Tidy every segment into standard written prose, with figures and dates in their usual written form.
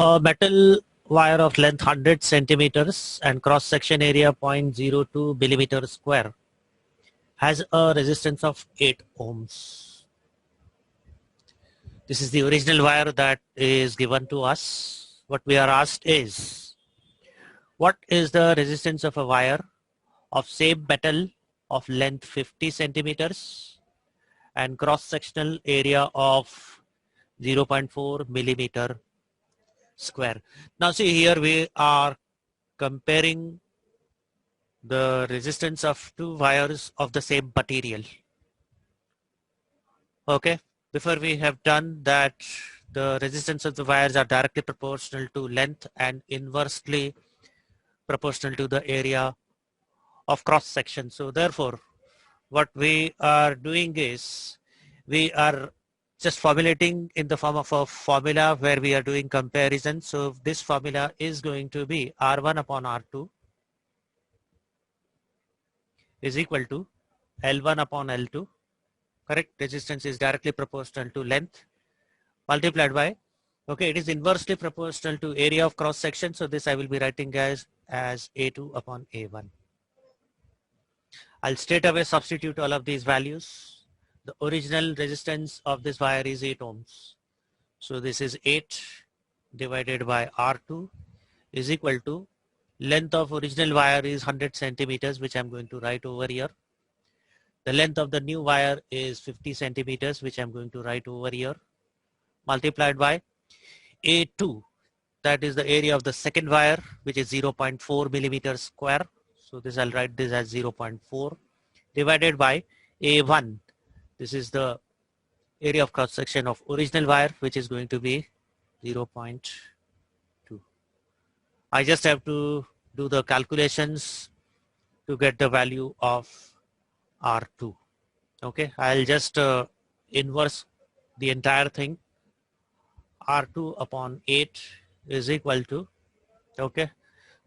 A metal wire of length 100 centimeters and cross section area 0.02 millimeter square has a resistance of 8 ohms. This is the original wire that is given to us. What we are asked is, what is the resistance of a wire of same metal of length 50 centimeters and cross sectional area of 0.4 millimeter square. Now see, here we are comparing the resistance of two wires of the same material. Okay, before we have done that, the resistance of the wires are directly proportional to length and inversely proportional to the area of cross section. So therefore, what we are doing is we are just formulating in the form of a formula where we are doing comparison. So this formula is going to be R1 upon R2 is equal to L1 upon L2. Correct? Resistance is directly proportional to length multiplied by, okay, it is inversely proportional to area of cross section. So this I will be writing as A2 upon A1. I'll straight away substitute all of these values. The original resistance of this wire is 8 ohms. So this is 8 divided by R2 is equal to length of original wire is 100 centimeters, which I'm going to write over here. The length of the new wire is 50 centimeters, which I'm going to write over here, multiplied by A2. That is the area of the second wire, which is 0.4 millimeters square. So this I'll write this as 0.4 divided by A1. This is the area of cross section of original wire, which is going to be 0.2. I just have to do the calculations to get the value of R2. Okay, I'll just inverse the entire thing. R2 upon 8 is equal to, okay,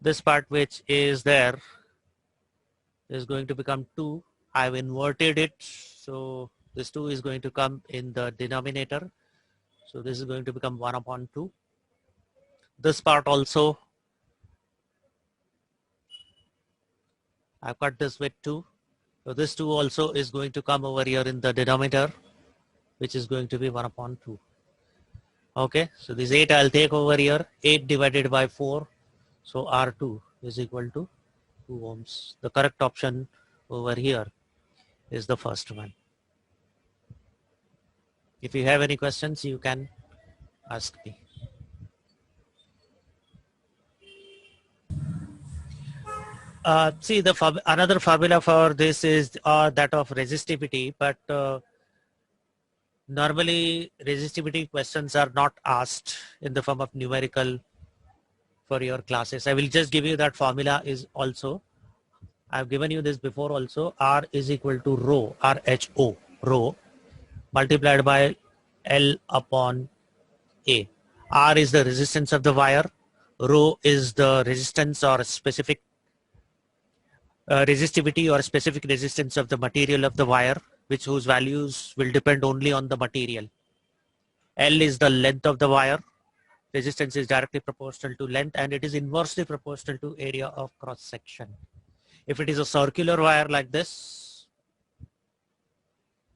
this part which is there is going to become 2. I've inverted it, so this 2 is going to come in the denominator. So this is going to become 1 upon 2. This part also, I've cut this with 2. So this 2 also is going to come over here in the denominator, which is going to be 1 upon 2. Okay, so this 8 I'll take over here, 8 divided by 4. So R2 is equal to 2 ohms. The correct option over here is the first one. If you have any questions, you can ask me. See, another formula for this is that of resistivity, but normally resistivity questions are not asked in the form of numerical for your classes. I will just give you that formula is also. I've given you this before also. R is equal to rho, RHO, rho, multiplied by L upon A. R is the resistance of the wire. Rho is the resistance or specific resistivity or specific resistance of the material of the wire, whose values will depend only on the material. L is the length of the wire. Resistance is directly proportional to length, and it is inversely proportional to area of cross section. If it is a circular wire like this,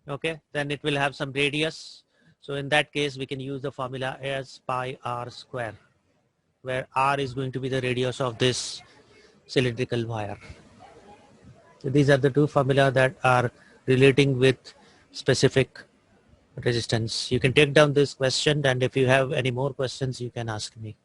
okay, then it will have some radius. So in that case, we can use the formula as pi r square, where r is going to be the radius of this cylindrical wire. So these are the two formula that are relating with specific resistance. You can take down this question, and if you have any more questions, you can ask me.